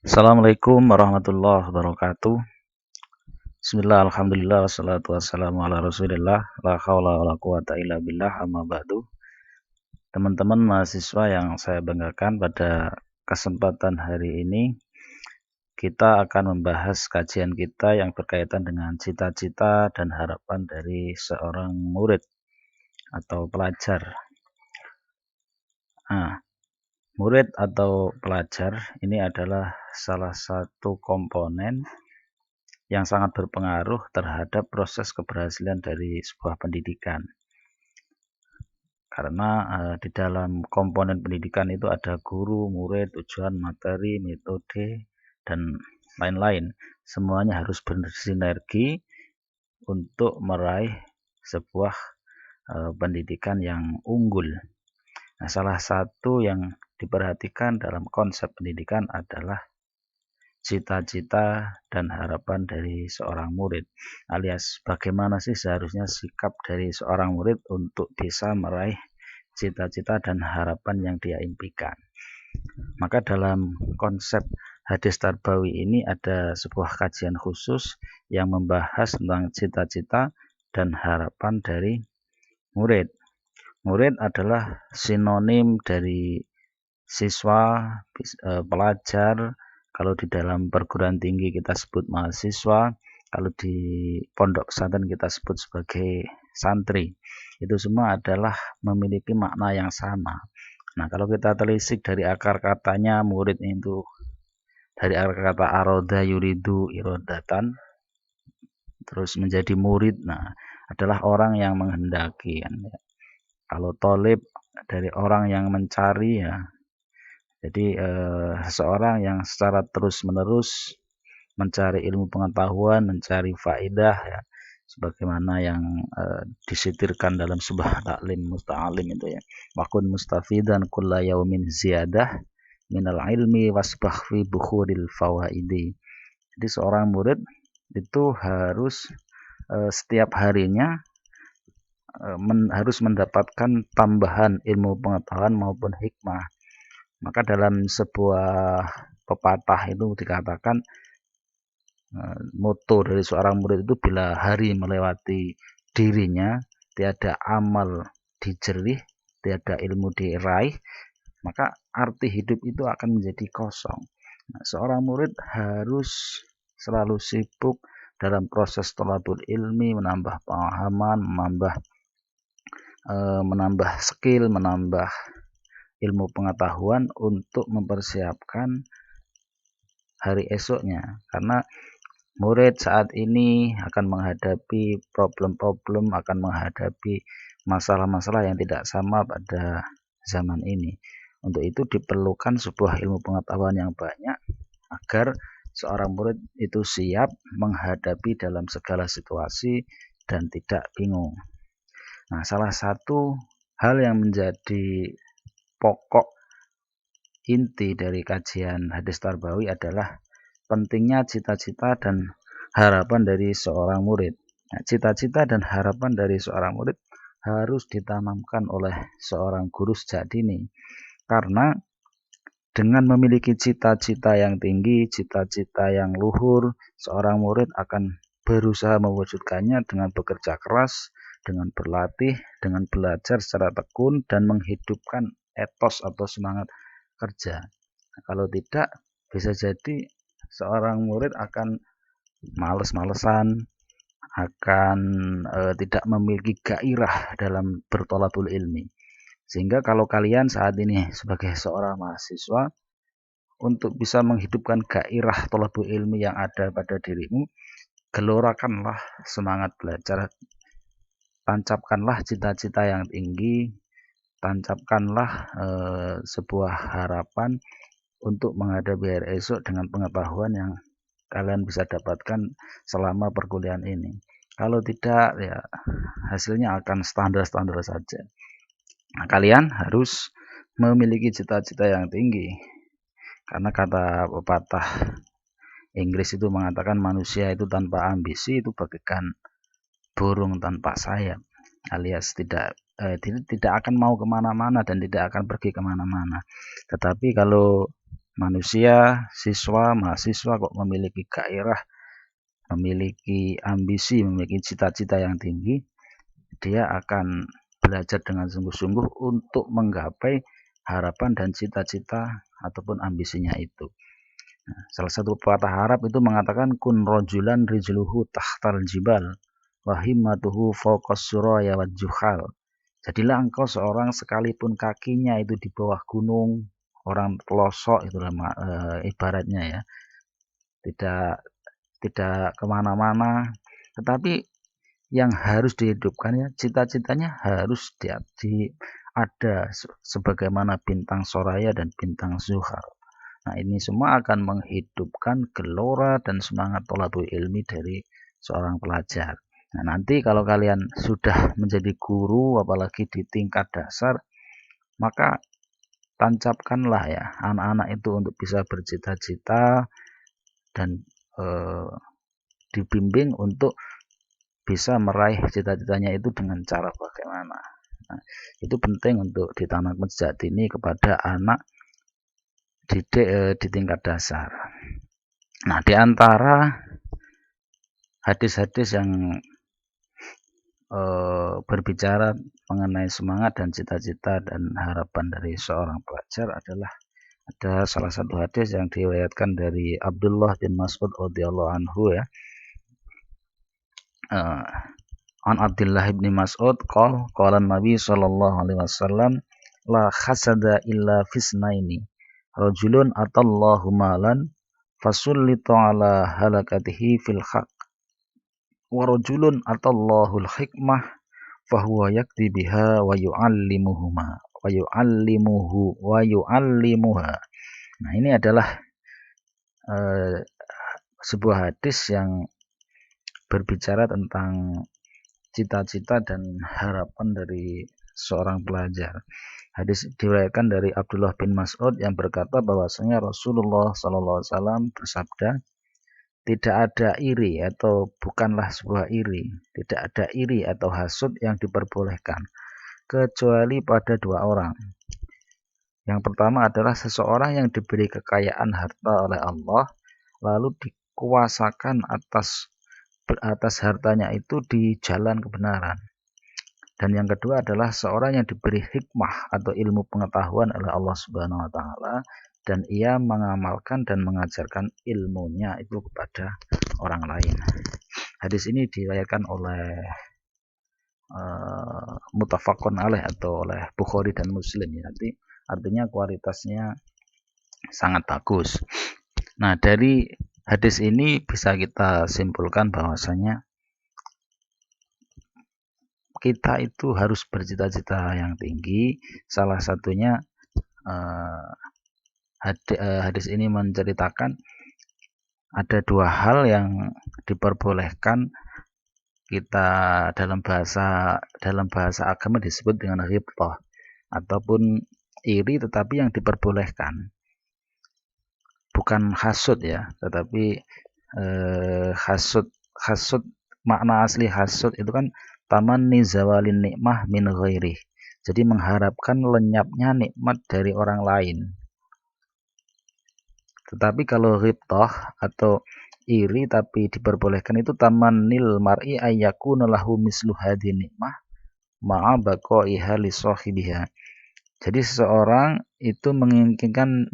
Assalamualaikum warahmatullahi wabarakatuh. Bismillah, alhamdulillah, wassalatu wassalamu ala rasulillah, la hawla wa la quwata illa billah, amma ba'du. Teman-teman mahasiswa yang saya banggakan, pada kesempatan hari ini kita akan membahas kajian kita yang berkaitan dengan cita-cita dan harapan dari seorang murid atau pelajar. Murid atau pelajar ini adalah salah satu komponen yang sangat berpengaruh terhadap proses keberhasilan dari sebuah pendidikan. Karena di dalam komponen pendidikan itu ada guru, murid, tujuan, materi, metode, dan lain-lain. Semuanya harus bersinergi untuk meraih sebuah pendidikan yang unggul. Nah, salah satu yang diperhatikan dalam konsep pendidikan adalah cita-cita dan harapan dari seorang murid, alias bagaimana sih seharusnya sikap dari seorang murid untuk bisa meraih cita-cita dan harapan yang dia impikan. Maka dalam konsep hadis tarbawi ini ada sebuah kajian khusus yang membahas tentang cita-cita dan harapan dari murid. Murid adalah sinonim dari siswa, pelajar. Kalau di dalam perguruan tinggi kita sebut mahasiswa, kalau di pondok pesantren kita sebut sebagai santri. Itu semua adalah memiliki makna yang sama. Nah, kalau kita telisik dari akar katanya murid itu dari akar kata aroda yuridu irodatan, terus menjadi murid. Nah, adalah orang yang menghendaki. Kalau tolib dari orang yang mencari, ya. Jadi seseorang yang secara terus-menerus mencari ilmu pengetahuan, mencari faedah, ya, sebagaimana yang disitirkan dalam sebuah taklim musta'alim itu, ya. Wakun mustafidan kulla yaumin ziyadah minal ilmi wasbah fi bukhuril fawaidi. Jadi seorang murid itu harus setiap harinya harus mendapatkan tambahan ilmu pengetahuan maupun hikmah. Maka dalam sebuah pepatah itu dikatakan moto dari seorang murid itu, bila hari melewati dirinya tiada amal dijerih, tiada ilmu diraih, maka arti hidup itu akan menjadi kosong. Nah, seorang murid harus selalu sibuk dalam proses thalabul ilmi, menambah pemahaman, menambah skill, menambah ilmu pengetahuan untuk mempersiapkan hari esoknya. Karena murid saat ini akan menghadapi problem-problem, akan menghadapi masalah-masalah yang tidak sama pada zaman ini. Untuk itu diperlukan sebuah ilmu pengetahuan yang banyak agar seorang murid itu siap menghadapi dalam segala situasi dan tidak bingung. Nah, salah satu hal yang menjadi pokok inti dari kajian hadis tarbawi adalah pentingnya cita-cita dan harapan dari seorang murid. Nah, cita-cita dan harapan dari seorang murid harus ditanamkan oleh seorang guru sejak dini. Karena dengan memiliki cita-cita yang tinggi, cita-cita yang luhur, seorang murid akan berusaha mewujudkannya dengan bekerja keras, dengan berlatih, dengan belajar secara tekun, dan menghidupkan etos atau semangat kerja. Nah, kalau tidak, bisa jadi seorang murid akan males-malesan, akan tidak memiliki gairah dalam bertolabul ilmi. Sehingga kalau kalian saat ini sebagai seorang mahasiswa, untuk bisa menghidupkan gairah tolabul ilmi yang ada pada dirimu, gelorakanlah semangat belajar, tancapkanlah cita-cita yang tinggi, tancapkanlah sebuah harapan untuk menghadapi hari esok dengan pengetahuan yang kalian bisa dapatkan selama perkuliahan ini. Kalau tidak, ya hasilnya akan standar-standar saja. Nah, kalian harus memiliki cita-cita yang tinggi. Karena kata pepatah Inggris itu mengatakan manusia itu tanpa ambisi itu bagaikan burung tanpa sayap, alias tidak akan mau kemana-mana dan tidak akan pergi kemana-mana. Tetapi kalau manusia, siswa, mahasiswa kok memiliki gairah, memiliki ambisi, memiliki cita-cita yang tinggi, dia akan belajar dengan sungguh-sungguh untuk menggapai harapan dan cita-cita ataupun ambisinya itu. Nah, salah satu pepatah Arab itu mengatakan kun rojulan rijluhu tahtal jibal wa himmatuhu fawqas suraya wal juhal. Jadilah engkau seorang sekalipun kakinya itu di bawah gunung, orang pelosok itu ibaratnya ya. Tidak kemana-mana, tetapi yang harus dihidupkan ya cita-citanya harus ada sebagaimana bintang soraya dan bintang zuhal. Nah, ini semua akan menghidupkan gelora dan semangat thalabul ilmi dari seorang pelajar. Nah, nanti kalau kalian sudah menjadi guru, apalagi di tingkat dasar, maka tancapkanlah ya anak-anak itu untuk bisa bercita-cita dan dibimbing untuk bisa meraih cita-citanya itu dengan cara bagaimana. Nah, itu penting untuk ditanamkan sejak dini kepada anak didik di tingkat dasar. Nah, di antara hadis-hadis yang berbicara mengenai semangat dan cita-cita dan harapan dari seorang pelajar adalah ada salah satu hadis yang diriwayatkan dari Abdullah bin Mas'ud radhiyallahu anhu ya. An Abdullah bin Mas'ud qala Nabi sallallahu alaihi wasallam la hasada illa fisnaini rajulun atallahu malan fasullita ala halakatihi fil haq wa rajulun atallahu al-hikmah fahuwa yakti biha wa yu'allimuha. Nah, ini adalah sebuah hadis yang berbicara tentang cita-cita dan harapan dari seorang pelajar. Hadis diriwayatkan dari Abdullah bin Mas'ud yang berkata bahwasanya Rasulullah SAW bersabda, tidak ada iri atau bukanlah sebuah iri, tidak ada iri atau hasud yang diperbolehkan kecuali pada dua orang. Yang pertama adalah seseorang yang diberi kekayaan harta oleh Allah lalu dikuasakan atas hartanya itu di jalan kebenaran. Dan yang kedua adalah seorang yang diberi hikmah atau ilmu pengetahuan oleh Allah Subhanahu wa taala dan ia mengamalkan dan mengajarkan ilmunya itu kepada orang lain. Hadis ini diriwayatkan oleh muttafaqun alaih atau oleh Bukhari dan Muslim ya. Artinya kualitasnya sangat bagus. Nah, dari hadis ini bisa kita simpulkan bahwasanya kita itu harus bercita-cita yang tinggi. Salah satunya hadis ini menceritakan ada dua hal yang diperbolehkan kita dalam bahasa agama disebut dengan ghibthah ataupun iri, tetapi yang diperbolehkan bukan hasud ya, tetapi hasud makna asli hasud itu kan tamanni zawalin nikmah min ghairi. Jadi mengharapkan lenyapnya nikmat dari orang lain. Tetapi kalau ghibthah atau iri tapi diperbolehkan itu tamannil mar'i ayyakuna lahu mislu hadhi nikmah ma'a baqaiha li sahibiha. Jadi seseorang itu menginginkan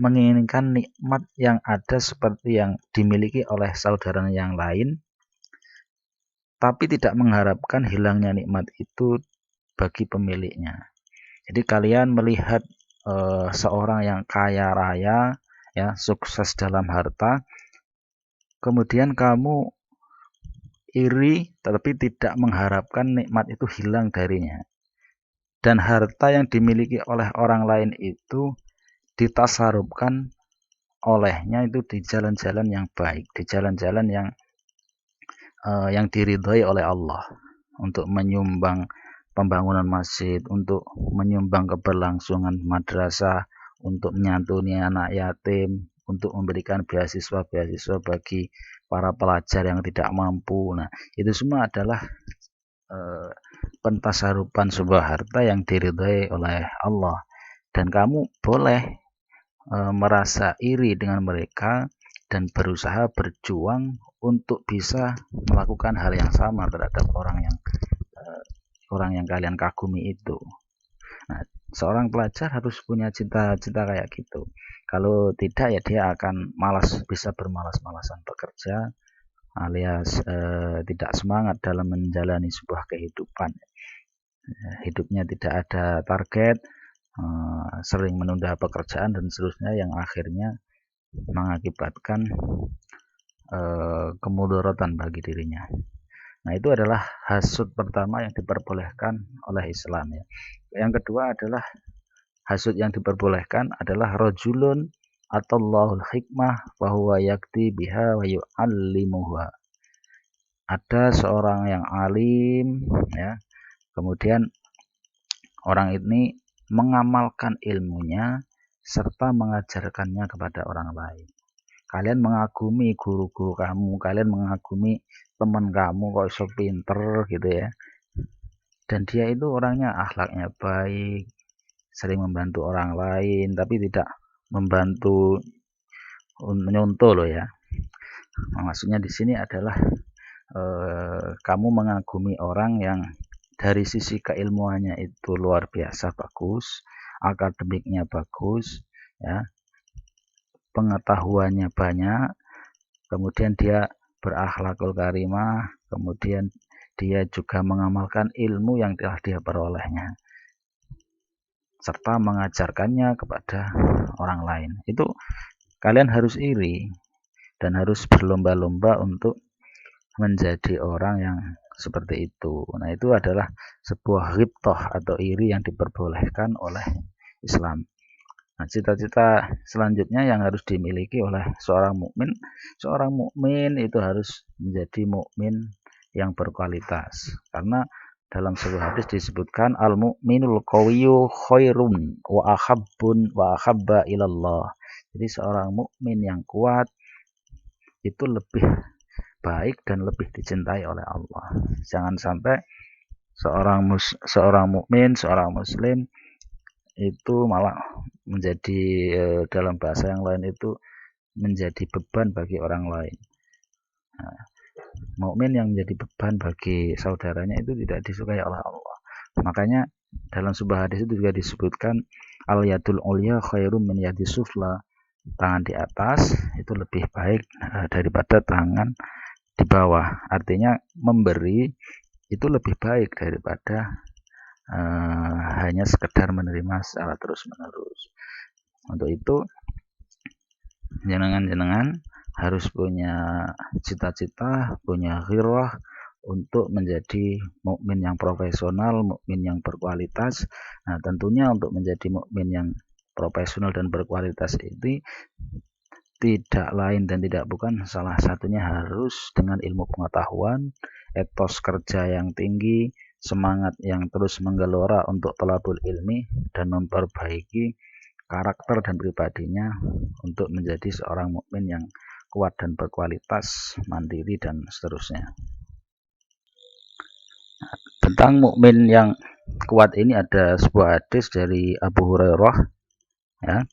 nikmat yang ada seperti yang dimiliki oleh saudaranya yang lain, tapi tidak mengharapkan hilangnya nikmat itu bagi pemiliknya. Jadi kalian melihat seorang yang kaya raya, ya, sukses dalam harta, kemudian kamu iri, tapi tidak mengharapkan nikmat itu hilang darinya. Dan harta yang dimiliki oleh orang lain itu ditasarufkan olehnya itu di jalan-jalan yang baik, di jalan-jalan yang diridhai oleh Allah, untuk menyumbang pembangunan masjid, untuk menyumbang keberlangsungan madrasah, untuk menyantuni anak yatim, untuk memberikan beasiswa-beasiswa bagi para pelajar yang tidak mampu. Nah, itu semua adalah pentasarupan sebuah harta yang diridhai oleh Allah, dan kamu boleh merasa iri dengan mereka dan berusaha berjuang untuk bisa melakukan hal yang sama terhadap orang yang kalian kagumi itu. Nah, seorang pelajar harus punya cita-cita kayak gitu. Kalau tidak ya dia akan bisa bermalas-malasan bekerja, alias tidak semangat dalam menjalani sebuah kehidupan. Hidupnya tidak ada target, sering menunda pekerjaan dan seterusnya yang akhirnya mengakibatkan kemudaratan bagi dirinya. Nah, itu adalah hasud pertama yang diperbolehkan oleh Islam ya. Yang kedua adalah hasud yang diperbolehkan adalah rajulun atallahul hikmah wa huwa yakti biha wa yu'allimuha. Ada seorang yang alim ya, kemudian orang ini mengamalkan ilmunya serta mengajarkannya kepada orang lain. Kalian mengagumi guru-guru kamu, kalian mengagumi teman kamu kok iso pinter gitu ya. Dan dia itu orangnya akhlaknya baik, sering membantu orang lain, tapi tidak membantu menyontoh loh ya. Nah, maksudnya di sini adalah kamu mengagumi orang yang dari sisi keilmuannya itu luar biasa bagus, akademiknya bagus, ya, pengetahuannya banyak, kemudian dia berakhlakul karimah, kemudian dia juga mengamalkan ilmu yang telah dia perolehnya, serta mengajarkannya kepada orang lain. Itu kalian harus iri dan harus berlomba-lomba untuk menjadi orang yang seperti itu. Nah, itu adalah sebuah ghibthah atau iri yang diperbolehkan oleh Islam. Nah, cita-cita selanjutnya yang harus dimiliki oleh seorang mukmin itu harus menjadi mukmin yang berkualitas. Karena dalam sebuah hadis disebutkan al-mu'minul qawiyyu khairun wa ahabba ilallah. Jadi seorang mukmin yang kuat itu lebih baik dan lebih dicintai oleh Allah. Jangan sampai seorang mukmin, seorang muslim itu malah menjadi dalam bahasa yang lain itu menjadi beban bagi orang lain. Nah, mukmin yang menjadi beban bagi saudaranya itu tidak disukai oleh Allah. Makanya dalam sebuah hadis itu juga disebutkan al yadul ulya khairum min yadis sufla. Tangan di atas itu lebih baik daripada tangan di bawah. Artinya memberi itu lebih baik daripada hanya sekedar menerima secara terus-menerus. Untuk itu jenengan harus punya cita-cita, punya ghirah untuk menjadi mukmin yang profesional, mukmin yang berkualitas. Nah, tentunya untuk menjadi mukmin yang profesional dan berkualitas ini tidak lain dan tidak bukan salah satunya harus dengan ilmu pengetahuan, etos kerja yang tinggi, semangat yang terus menggelora untuk thalabul ilmi dan memperbaiki karakter dan pribadinya untuk menjadi seorang mukmin yang kuat dan berkualitas, mandiri dan seterusnya. Tentang mukmin yang kuat ini ada sebuah hadis dari Abu Hurairah ya,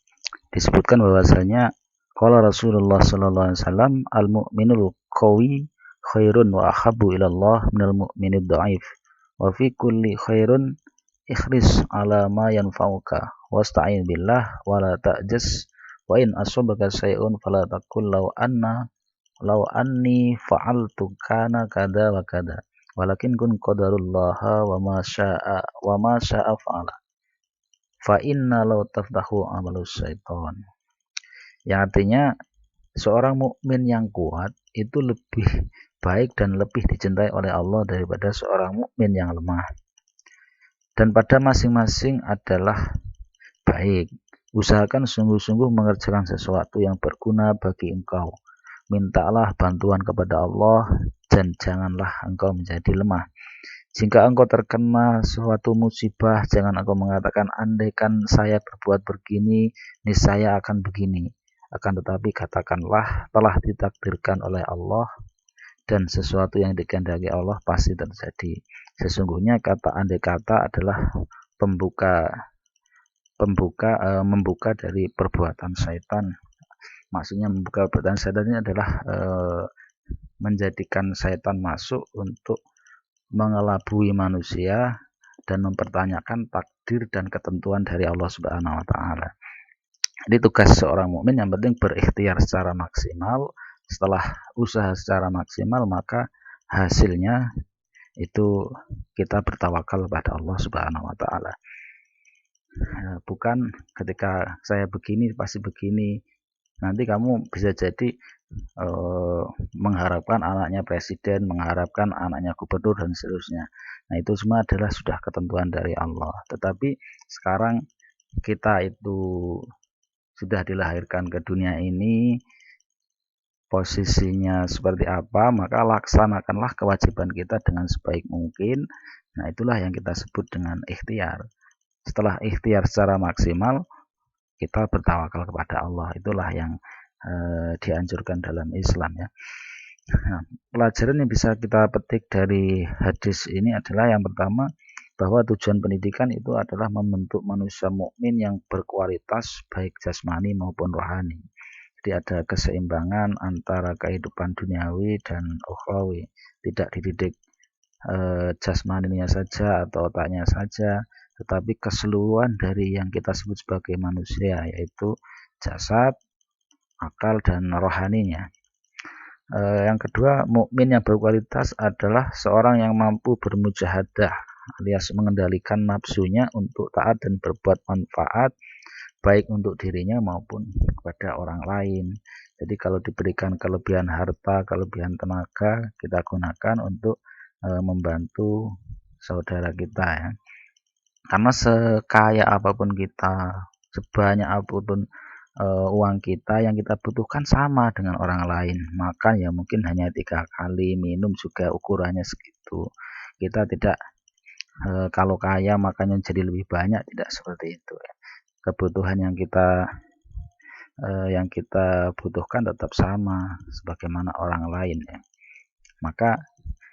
disebutkan bahwasanya qala Rasulullah sallallahu alaihi wasallam al-mu'minul qawi khairun wa ahabbu ila Allah minal mu'minid dha'if wa fi kulli khairun ikhris ala ma yanfa'uka wasta'in billah wa la ta'jas wa in asabaka syai'un fala taqul law anni fa'altu kana kada wa kada walakin kun qadarullaha wa ma sya'a fa'ala fa inna law taftahu amalus syaitan. Yang artinya seorang mukmin yang kuat itu lebih baik dan lebih dicintai oleh Allah daripada seorang mukmin yang lemah. Dan pada masing-masing adalah baik. Usahakan sungguh-sungguh mengerjakan sesuatu yang berguna bagi engkau. Mintalah bantuan kepada Allah dan janganlah engkau menjadi lemah. Jika engkau terkena suatu musibah, jangan engkau mengatakan andaikan saya berbuat begini, niscaya akan begini. Akan tetapi katakanlah telah ditakdirkan oleh Allah dan sesuatu yang dikehendaki Allah pasti terjadi. Sesungguhnya kata andai kata adalah pembuka membuka dari perbuatan syaitan. Maksudnya membuka perbuatan syaitan ini adalah menjadikan syaitan masuk untuk mengelabui manusia dan mempertanyakan takdir dan ketentuan dari Allah Subhanahu wa taala. Jadi tugas seorang mukmin yang penting berikhtiar secara maksimal. Setelah usaha secara maksimal, maka hasilnya itu kita bertawakal kepada Allah Subhanahu wa taala. Bukan ketika saya begini pasti begini. Nanti kamu bisa jadi mengharapkan anaknya presiden, mengharapkan anaknya gubernur dan seterusnya. Nah, itu semua adalah sudah ketentuan dari Allah. Tetapi sekarang kita itu sudah dilahirkan ke dunia ini, posisinya seperti apa, maka laksanakanlah kewajiban kita dengan sebaik mungkin. Nah, itulah yang kita sebut dengan ikhtiar. Setelah ikhtiar secara maksimal, kita bertawakal kepada Allah. Itulah yang dianjurkan dalam Islam ya. Nah, pelajaran yang bisa kita petik dari hadis ini adalah yang pertama, bahwa tujuan pendidikan itu adalah membentuk manusia mukmin yang berkualitas baik jasmani maupun rohani. Jadi ada keseimbangan antara kehidupan duniawi dan ukhrawi. Tidak dididik jasmaninya saja atau otaknya saja, tetapi keseluruhan dari yang kita sebut sebagai manusia, yaitu jasad, akal, dan rohaninya. Yang kedua, mukmin yang berkualitas adalah seorang yang mampu bermujahadah alias mengendalikan nafsunya untuk taat dan berbuat manfaat baik untuk dirinya maupun kepada orang lain. Jadi kalau diberikan kelebihan harta, kelebihan tenaga, kita gunakan untuk membantu saudara kita ya. Karena sekaya apapun kita, sebanyak apapun uang kita, yang kita butuhkan sama dengan orang lain. Makan ya mungkin hanya 3 kali, minum juga ukurannya segitu. Kita tidak kalau kaya makannya jadi lebih banyak, tidak seperti itu ya. Kebutuhan yang kita butuhkan tetap sama sebagaimana orang lain ya. Maka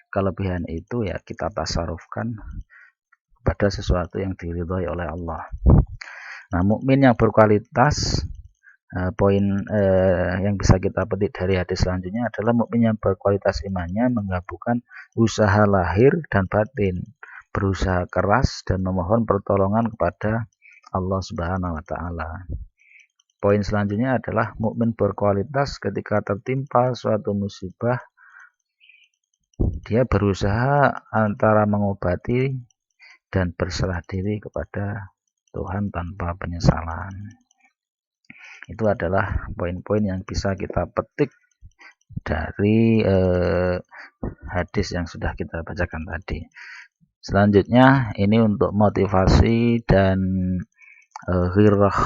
kelebihan itu ya kita tasarufkan pada sesuatu yang diridhai oleh Allah. Nah, mukmin yang berkualitas, poin yang bisa kita petik dari hadis selanjutnya adalah mukmin yang berkualitas imannya menggabungkan usaha lahir dan batin, berusaha keras dan memohon pertolongan kepada Allah Subhanahu wa taala. Poin selanjutnya adalah mukmin berkualitas ketika tertimpa suatu musibah, dia berusaha antara mengobati dan berserah diri kepada Tuhan tanpa penyesalan. Itu adalah poin-poin yang bisa kita petik dari hadis yang sudah kita bacakan tadi. Selanjutnya ini untuk motivasi dan ghirah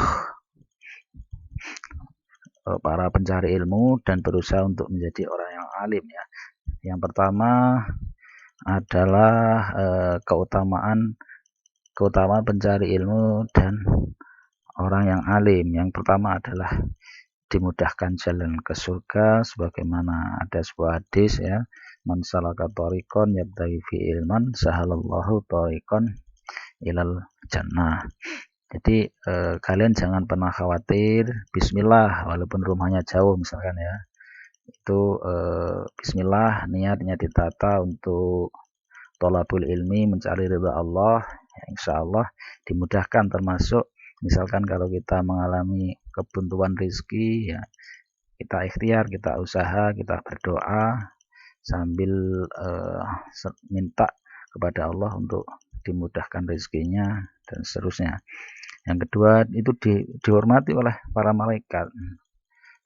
para pencari ilmu dan berusaha untuk menjadi orang yang alim ya. Yang pertama adalah keutamaan pencari ilmu dan orang yang alim. Yang pertama adalah dimudahkan jalan ke surga, sebagaimana ada sebuah hadis ya, man salaka thariqan yabtaghi fi ilman sahalallahu thariqan ilal jannah. Jadi kalian jangan pernah khawatir, bismillah walaupun rumahnya jauh misalkan ya, itu bismillah, niatnya ditata untuk thalabul ilmi, mencari ridha Allah ya, insyaallah dimudahkan. Termasuk misalkan kalau kita mengalami kebuntuan rezeki ya, kita ikhtiar, kita usaha, kita berdoa sambil minta kepada Allah untuk dimudahkan rezekinya dan seterusnya. Yang kedua itu dihormati oleh para malaikat.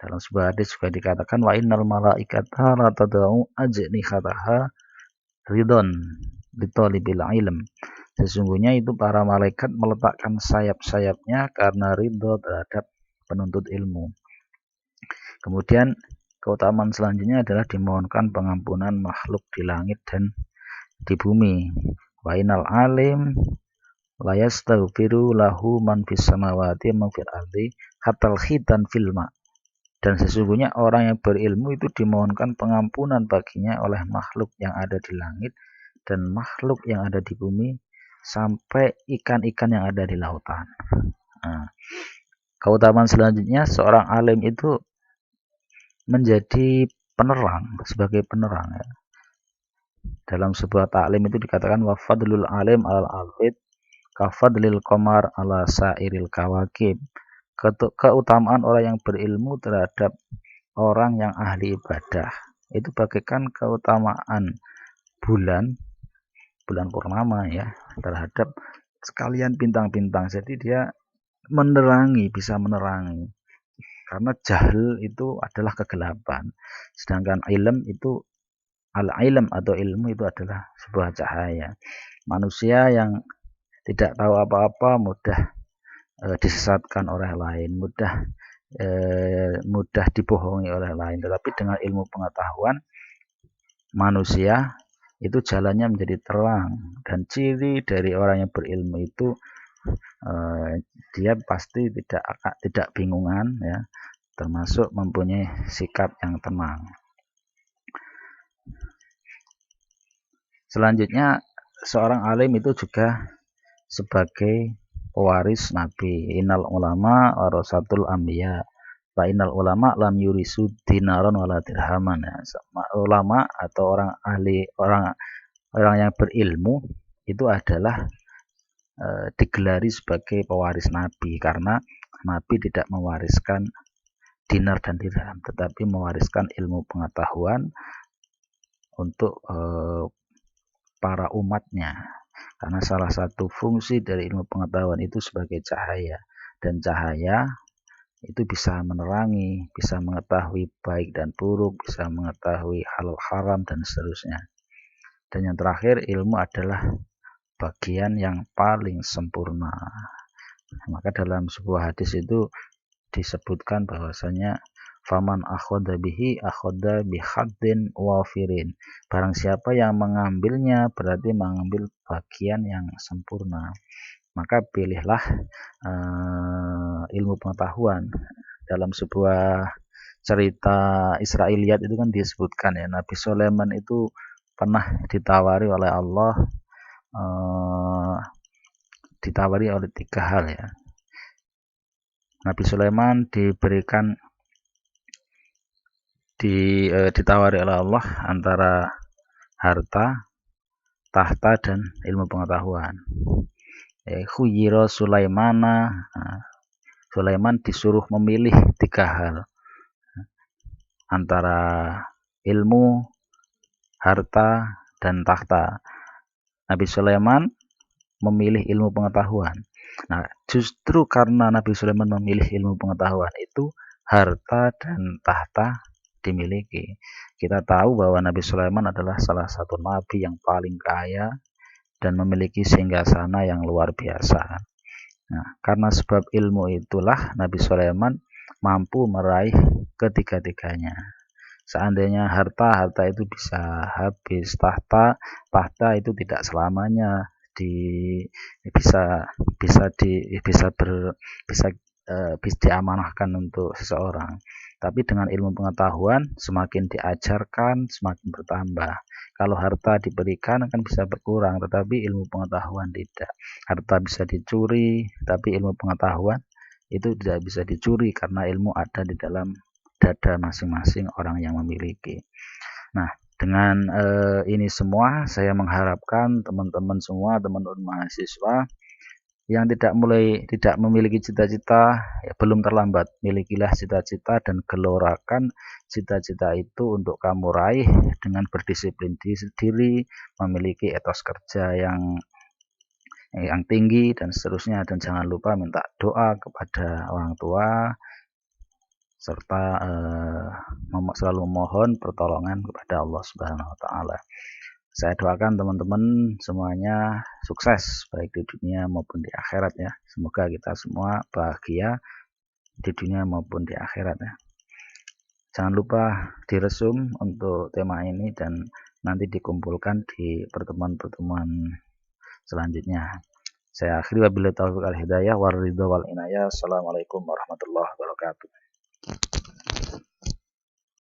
Dalam sebuah hadis juga dikatakan wa innal malaikata la tad'u ajnihataha ridon litalibil ilm. Sesungguhnya itu para malaikat meletakkan sayap-sayapnya karena ridho terhadap penuntut ilmu. Kemudian keutamaan selanjutnya adalah dimohonkan pengampunan makhluk di langit dan di bumi. Wa innal alim la yastaghfiru lahu man fis samawati man fil ardi hatal khitan fil ma. Dan sesungguhnya orang yang berilmu itu dimohonkan pengampunan baginya oleh makhluk yang ada di langit dan makhluk yang ada di bumi, sampai ikan-ikan yang ada di lautan. Nah, keutamaan selanjutnya seorang alim itu menjadi penerang, sebagai penerang ya. Dalam sebuah taklim itu dikatakan wa fadlul alim alal abid kafadlil qamar ala sairil kawakib. Keutamaan orang yang berilmu terhadap orang yang ahli ibadah itu bagaikan keutamaan bulan purnama ya terhadap sekalian bintang-bintang. Jadi dia menerangi, bisa menerangi. Karena jahil itu adalah kegelapan. Sedangkan ilm itu al-ilm atau ilmu itu adalah sebuah cahaya. Manusia yang tidak tahu apa-apa mudah disesatkan oleh lain, mudah dibohongi oleh lain. Tetapi dengan ilmu pengetahuan manusia itu jalannya menjadi terang, dan ciri dari orang yang berilmu itu dia pasti tidak bingungan ya, termasuk mempunyai sikap yang tenang. Selanjutnya seorang alim itu juga sebagai pewaris Nabi. Innal ulama warasatul anbiya. Fa innal ulama lam yurisu dinaron wala dirhaman. Ya. Ulama atau orang ahli, orang yang berilmu itu adalah digelari sebagai pewaris Nabi, karena Nabi tidak mewariskan dinar dan dirham, tetapi mewariskan ilmu pengetahuan untuk para umatnya. Karena salah satu fungsi dari ilmu pengetahuan itu sebagai cahaya, dan cahaya itu bisa menerangi, bisa mengetahui baik dan buruk, bisa mengetahui halal haram dan seterusnya. Dan yang terakhir, ilmu adalah bagian yang paling sempurna. Maka dalam sebuah hadis itu disebutkan bahwasanya faman akhoda bihi akhoda bihaddin wafirin. Barang siapa yang mengambilnya berarti mengambil bagian yang sempurna. Maka pilihlah ilmu pengetahuan. Dalam sebuah cerita Israiliyat itu kan disebutkan ya, Nabi Sulaiman itu pernah ditawari oleh Allah, ditawari oleh 3 hal ya. Nabi Sulaiman ditawari oleh Allah antara harta, tahta, dan ilmu pengetahuan. Khuyira Sulaimana, Sulaiman disuruh memilih 3 hal, antara ilmu, harta, dan tahta. Nabi Sulaiman memilih ilmu pengetahuan. Nah, justru karena Nabi Sulaiman memilih ilmu pengetahuan itu, harta dan tahta dimiliki. Kita tahu bahwa Nabi Sulaiman adalah salah satu nabi yang paling kaya dan memiliki singgasana yang luar biasa. Nah, karena sebab ilmu itulah Nabi Sulaiman mampu meraih ketiga-tiganya. Seandainya harta itu bisa habis, tahta itu tidak selamanya bisa diamanahkan untuk seseorang. Tapi dengan ilmu pengetahuan semakin diajarkan semakin bertambah. Kalau harta diberikan kan bisa berkurang, tetapi ilmu pengetahuan tidak. Harta bisa dicuri, tapi ilmu pengetahuan itu tidak bisa dicuri karena ilmu ada di dalam dada masing-masing orang yang memiliki. Nah, dengan ini semua saya mengharapkan teman-teman semua, teman-teman mahasiswa yang tidak memiliki cita-cita, ya belum terlambat. Milikilah cita-cita dan gelorakan cita-cita itu untuk kamu raih dengan berdisiplin diri, memiliki etos kerja yang tinggi dan seterusnya. Dan jangan lupa minta doa kepada orang tua, serta selalu memohon pertolongan kepada Allah Subhanahu wa taala. Saya doakan teman-teman semuanya sukses baik di dunia maupun di akhirat ya. Semoga kita semua bahagia di dunia maupun di akhirat ya. Jangan lupa diresum untuk tema ini dan nanti dikumpulkan di pertemuan-pertemuan selanjutnya. Saya akhiri wabillahi taufiq wal hidayah war ridha wal inayah. Assalamualaikum warahmatullahi wabarakatuh.